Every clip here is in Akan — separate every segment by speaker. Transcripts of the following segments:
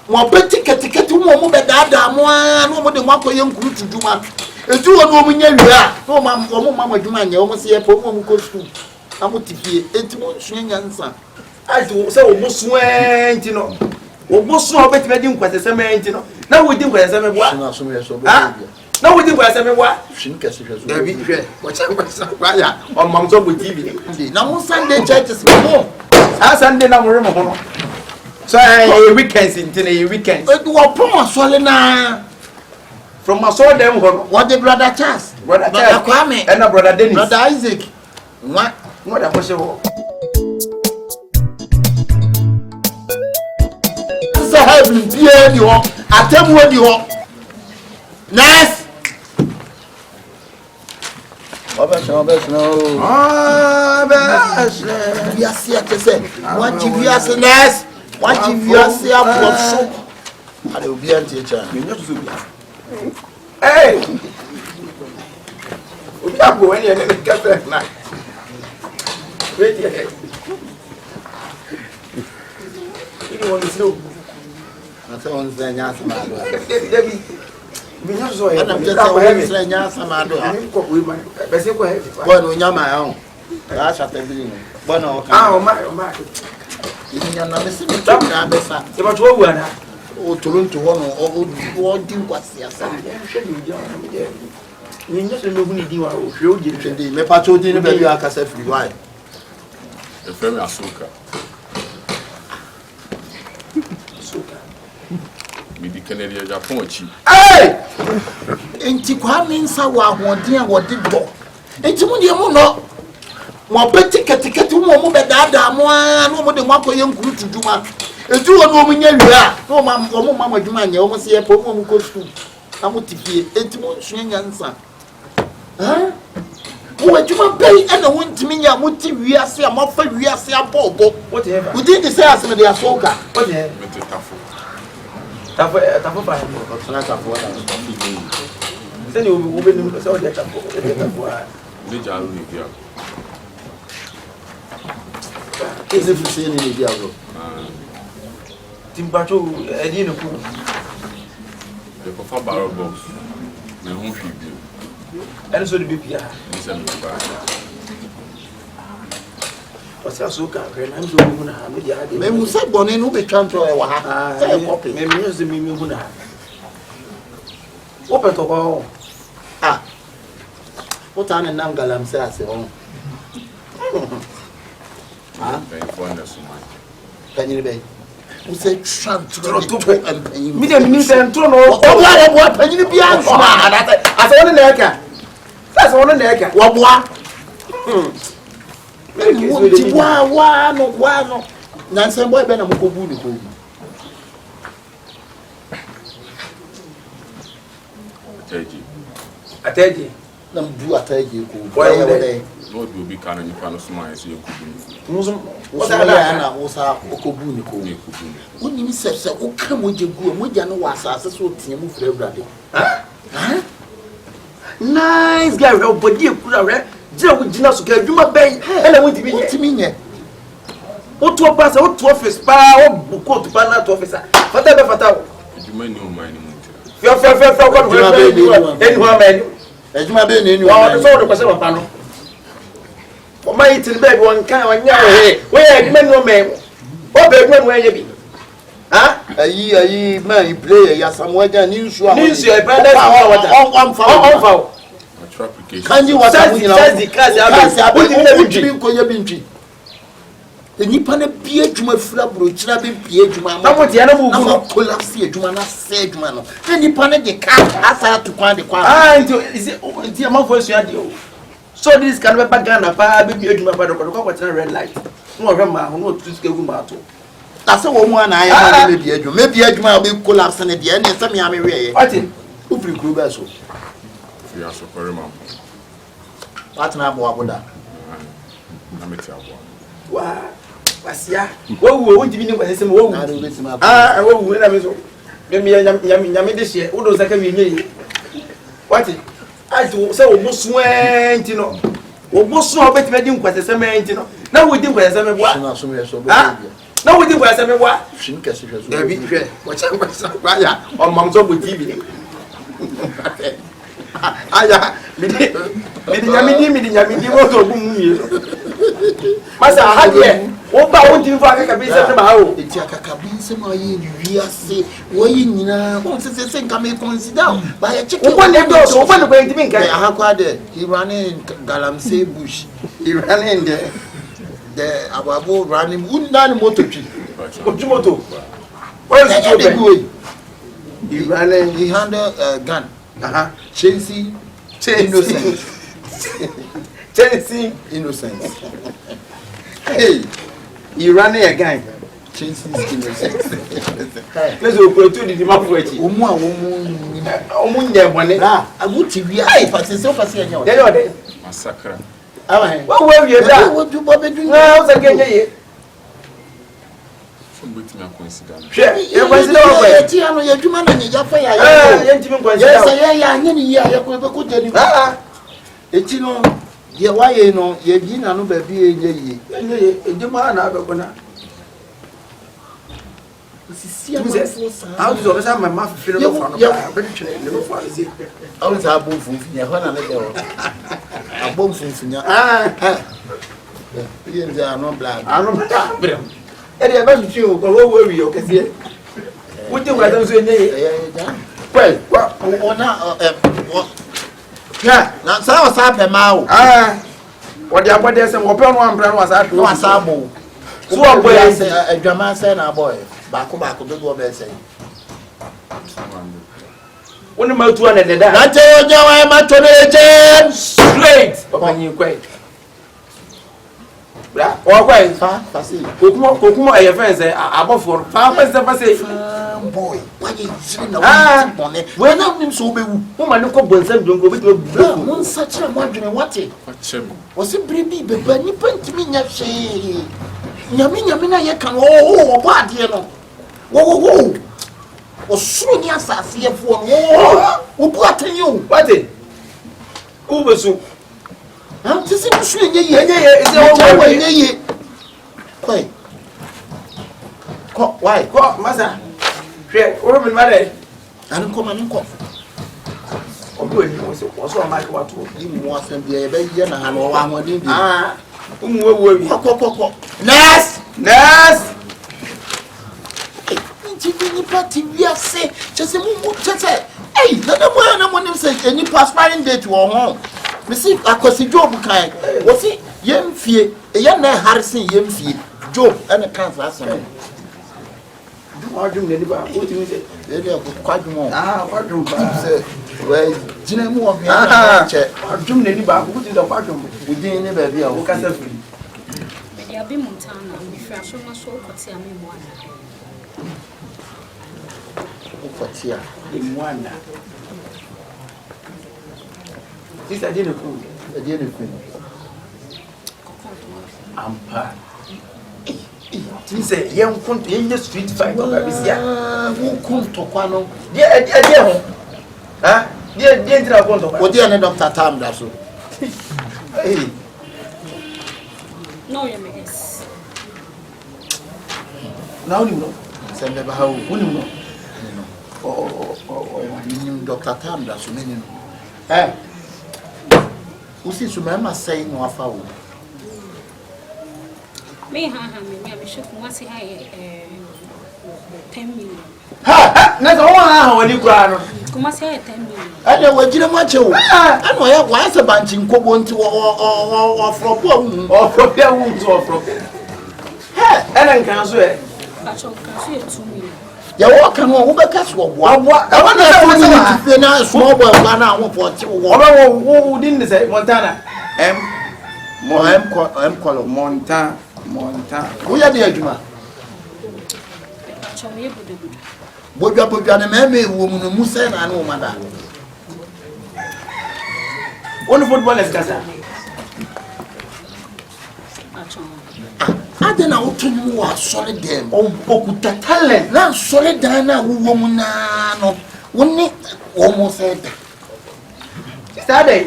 Speaker 1: mo beti ketekete mo be dada mo no mo de mo akoye nkuru tuduma eju wo no mo nya wia no mo mama dwuma nya mo se ye po mo ko school amotifie enti mo hwe nyansa ajo se o mo so enti no o mo so obeti me di nkwasese me enti no na wo di nkwasese me boa na so me so na wo di nkwasese me boa hwe nkase hwe so dabi hwe wo cha nkwasese kwa ya o mam so bo tv na mo Sunday churches mo Sunday na mo remo ho no so weekends into the weekends we pon so na from my soul them what the brother Charles brother Kwame and brother Dennis brother Isaac what da mo se wo so have bia ni ho atemu ni ho nice bes no bes we are here to say what you are say nice what if you are say for so I will be anti teacher hey we are going in the cafe now wait here you want to know na say on say nya sama do David me nya so ya na say nya sama do ko we ba be se ko he bueno nya ma ya o sha tabili bueno o ma Inya na mesi mtu na besa. Sema tu wo ana. O Toronto ho no o di nkwasi asa. Hwe ni dia na me dia. Ni nya se no hu ni di wa o hwe o je twende. Me pa cho di ne ba wi akasa free why. Vrs Asoka. Asoka. Mi di Canada Japan chi. Hey! Enti kwa mensa wa ahoden a wo de do. Enti mu de mu no. Mo beti ketekete mo be dada mo no mo de mo akoye nkuru tuduma eju wo no mo nya wia no mo mama dwuma nya mo se ye po mo ko school amotifie enti mo hwe nyansa wo adwuma bai ana wontimi nya mo ti wia se a mo fa wia se abobo whatever we did say as me dey asoka whatever tafo fa mo sana tafo da se ni wo be ni so dey tafo ni jaru ni bia is if you see any diablo timbacho edi no ku the papa barrel box me hu hwi bi and so the bpia ni se me ba Vrs Asoka na nzo hu na me dia de me musa bone no be twanto e wa ha say copy me me use me hu na open to go what an nangalam say ase on Can you be? We say Trantro and me and Trono. What can you be answered? As I want to neck. That's one neck. What? Wow. Nancy boy Ben Amokobu. I tell you. Do I tell you? Why Lord will be canon in front of smile as you could. What I was Okobu. When you said so, oh, come with your good, with your was as so team for everybody. Nice guy, but you could have read Joe with Gina Suka, you my bay, and I want to be to me. What to a pass out to office, power, book to Pana to officer. Whatever, you may know my name. Your friend, anyone, man. As you may be in your person. For my eating bed one kind of where men no man. What bed where you be? Ah, a year, man, play, yes, somewhere than usual. News your brother on foul. Can you watch the class? I put the Nippon appeared to my flabro, trapping Piedjuma. Now what the animal collapse here, Jumana said, Mano. And Nippon the cat has had to find the car. Ah, is it the amount for you? So this can be back down a fire, baby, what's a red light. No, Grandma, no, to scale mato. That's a woman I am. Maybe Edma will be collapsing at the end. Some yammy way. What in? Who grew vessel? We are so very mom. What's an aboda? Wow. Wasia. What would you mean? I said, oh, I don't listen. I won't win a missile. Maybe Yammy this year. Who knows I can be? What? I do so almost went, you know. Almost so bet wedding was a cement, you know. Now we do as a na wo di bo ase me wa
Speaker 2: shin kase hwe so
Speaker 1: da bi hwe wo cha kwa ya o mam so bo TV aya mi di nyami mo so bu mu ye masa hade wo ba wo di fa ka bi se ma o
Speaker 2: eti akaka bi se ma ye wiase wo yi nyina wo se nka me consider ba ye check
Speaker 1: wo ne do so wo ne ko enti nka
Speaker 2: aha kwa de he running galamsey bush
Speaker 1: he running
Speaker 2: the ababo running undan motor twi
Speaker 1: moto what is it doing he running
Speaker 2: he handle gun chasing innocent hey
Speaker 1: he running a gang
Speaker 2: chasing innocent
Speaker 1: let's go to the mafuachi
Speaker 2: omu a
Speaker 1: omu nya bone
Speaker 2: na aguti wi a patese opase anya o
Speaker 1: dey o dey
Speaker 3: massacre
Speaker 1: awan wo wi da
Speaker 2: wo du bo be du
Speaker 1: na o se kenye ye
Speaker 3: somebody me consider
Speaker 1: ye consider wo
Speaker 2: ye ti ano ye dwuma na nyeja fa ya
Speaker 1: ye ntimi consider
Speaker 2: yes ye ya anya ni ya ye ko be ko deni eti no ye wa ye no ye bi na no ba bi enye ye
Speaker 1: edima na abekona
Speaker 2: sisi amanfosa
Speaker 1: how do you say my mouth feel no for no very chile no for is it
Speaker 2: how is abo funfunya ho na le de ho abo funfunya ye nja no black
Speaker 1: brem eri e ba nti o ko wo wi o kese wo ti wa dan so enye ye kwel
Speaker 2: ona ya na sa o sa pe ma o
Speaker 1: wo de abode se wo pe no ambra no asa
Speaker 2: no asa bo
Speaker 1: so o boy
Speaker 2: se adwama se na boy baako do do be se
Speaker 1: woni ma tu ana deda
Speaker 2: na te onya wa ma to ne
Speaker 1: straight opanyi kwel bra o kwel
Speaker 2: fa si
Speaker 1: kokumo e fen se abofo fa fa se
Speaker 2: boy why you zina na bone we na nim so be wu
Speaker 1: mo ma ne ko bonsam dongo be to
Speaker 2: mo nsa kire mo adwene wate
Speaker 3: achem
Speaker 2: o se brebi be ba ni pantimi nya hwe nyame na ye kan o bo ade no wo o suru ni asase ye fo no wo bu atenyo
Speaker 1: wate u besu
Speaker 2: ha tisi musu enye ye
Speaker 1: ise o
Speaker 2: enye ye kwai ko why
Speaker 1: ko masa hwe oro min mare
Speaker 2: anko
Speaker 1: obo ni mo so ma ka wato
Speaker 2: di mu asem bia ye be ye na ha no wa hodin bi
Speaker 1: umu wewu wi
Speaker 2: ko
Speaker 1: nurse
Speaker 2: ni party we are say just mu chese hey na mo nim say any paspering date wo ho me see akosi job kan wo see yemfie ye na harrison yemfie job and cancer asem
Speaker 1: adum ne ba o ti mi se
Speaker 2: e de kwadum
Speaker 1: kwadum
Speaker 2: say we jina mu wo bia che
Speaker 1: adum ne ba ko ti da kwadum
Speaker 2: udin ne ba bia
Speaker 1: o kasa free
Speaker 4: me ya bi montana Vrs Asoka so kwati ame mo ana
Speaker 2: ufatia
Speaker 1: imwana sisa dine ku ampa tinse yen kunto yen street fight ko bisia
Speaker 2: wo kunto kwano
Speaker 1: die ho die ntira kunto kwa
Speaker 2: o die ne Dr. Tam da so
Speaker 4: no you me is
Speaker 1: now you know
Speaker 2: sembe ba hawo
Speaker 1: woni no
Speaker 2: ni Dr. Tam da so menino usi sumema sai no afa wo
Speaker 4: me me shoku wasi ha 10 million
Speaker 1: na so ha woni kura no
Speaker 4: kuma sai 10 million
Speaker 2: ade wajire mo achewo ano ya wa se banchi nkobo nti wo fropo
Speaker 1: ofro ena nkan so
Speaker 4: pacho kan so 2 million
Speaker 2: ya wo kan wo be kaso wo e wana so ni tipe na small boy kwa na wo poti wo
Speaker 1: wo din say Montana
Speaker 2: color
Speaker 1: Montana
Speaker 2: wo ya de adwuma
Speaker 4: pacho me budu
Speaker 2: bodwa na meme wo mu no musa na na wo mada
Speaker 1: one footballers kasa
Speaker 4: pacho
Speaker 2: ade na wo tunu wo asole dem
Speaker 1: okuta talent
Speaker 2: na asole dan na wo mu na no woni wo mo se da
Speaker 1: stade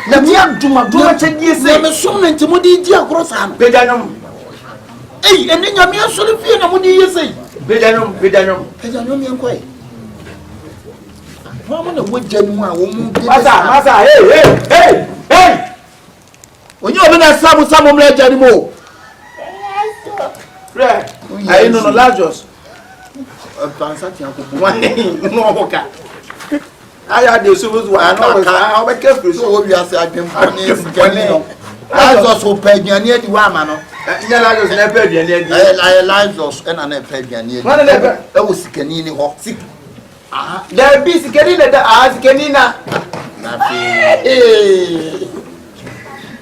Speaker 1: na dia duma chedie se
Speaker 2: na me som na ntimo di agro sa no
Speaker 1: peja no
Speaker 2: Hey, and then you're so the fear of what you say.
Speaker 1: Bedanum.
Speaker 2: Quay. Woman, a wood gentleman,
Speaker 1: Massa, hey!
Speaker 2: When you're going to some like anymore.
Speaker 1: I know Lazarus.
Speaker 2: No,
Speaker 1: I had the service one. I'll be careful.
Speaker 2: So we are saying, I was so paid near the woman.
Speaker 1: Lazarus never
Speaker 2: I Lazarus and an Epian. That was Canini Hawk.
Speaker 1: There be Canina that ask Canina.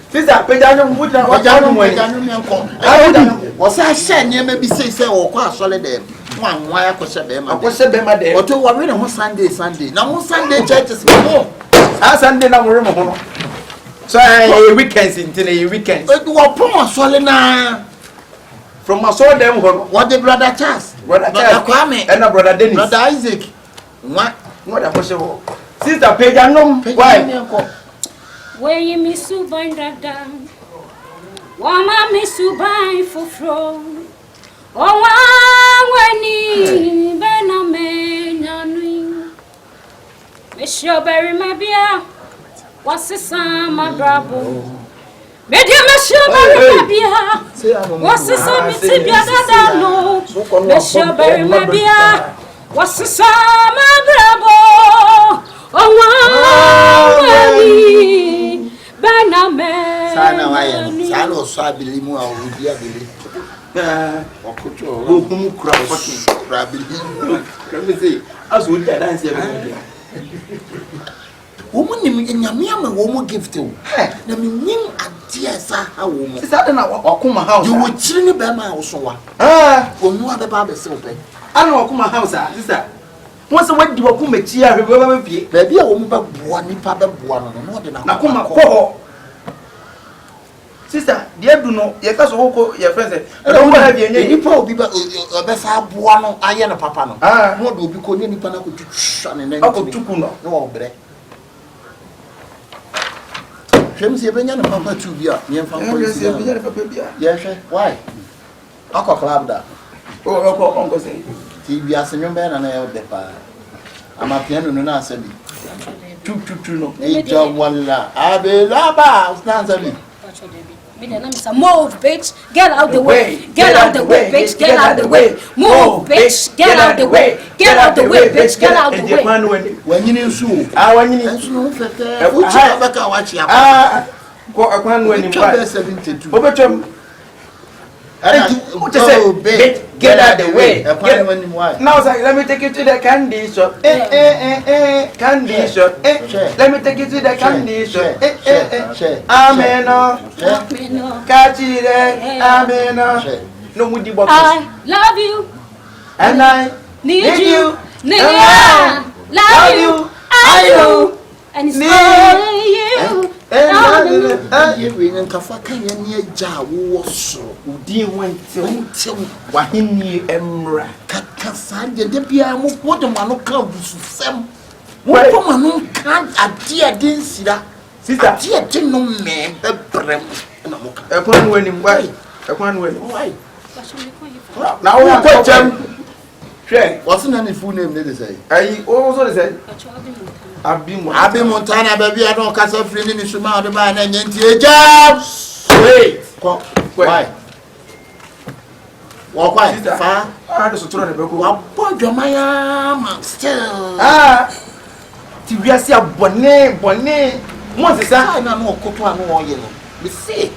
Speaker 1: Sister, Pedanum would not watch out was I said near maybe say or quite solid them. One why I could say them. I was said them a day or two. I mean, Sunday. Now, Sunday churches more. Sunday, now we're so weekends into the weekends. But you are poor solid now. From my soul, them what the brother Charles, brother Kwame, and a brother Dennis, brother Isaac. What a possible sister Pedanum. Why?
Speaker 4: Where you miss to bind that down? Wama miss to bind for throne. Oh, when he Bename, Miss your berry, my beer. What's the sum, my bravo? Medium, Miss your berry, my beer. What's the sum, it's a beer, no. Miss your berry, my beer. What's the sum, my bravo? Oh, when he Bename.
Speaker 2: Sana, I am. Salo, so I believe more. I will be a belief. Who crab let me see. As we get answer. Woman in Yamiama woman give to. Let me name a dear Saha woman. Is that not my house? You would chill me by my house. Ah, when you are the barber so bad. I don't walk my house, sister. Once a week, you will come a chair, remember me. Maybe a woman but one papa one, more than a come. Sister, dear do know, your cousin will your friends. I don't have any probably best have one iron papa. Ah, what will be calling any panaco to shun and then go to no bread. James, you've been a papa to be up. Yes, why? Uncle Club that. Oh, Uncle say, TV as a young man and I have the fire. I'm a piano no answer. Two, no, 8 job 1 la. I be laba, stands at me.
Speaker 4: Move, bitch, get out the way, get out the way, bitch, get out the way, move, bitch, get out the way, get out the way, bitch, get out the way.
Speaker 2: When you knew so,
Speaker 1: when you know, when you 72. Get out the way. Now, let me take you to the candy shop. Candy shop. Let me take you to the candy shop. Amen. Catch it. Amen. No would you
Speaker 4: I love you.
Speaker 1: And I
Speaker 4: need you. Love you. I do. And it's for you.
Speaker 2: And Kafaka near Jaw, so dear went till Wahini Emra Kasan, the Bia, what the man comes to some. What woman can't a dear didn't see that. Sister, dear didn't know man, a brem. Upon winning why? Upon winning why? Now, what them? Wasn't any full name, they say. I also said. I've been Montana, baby. I don't cast a friend in the Shuma, the man, and the job. Wait, why? Walk by far. I had to turn a book. What point your my still? Ah, Tibiasia Bonnet. Once is I know Cotoa, no yellow. We see.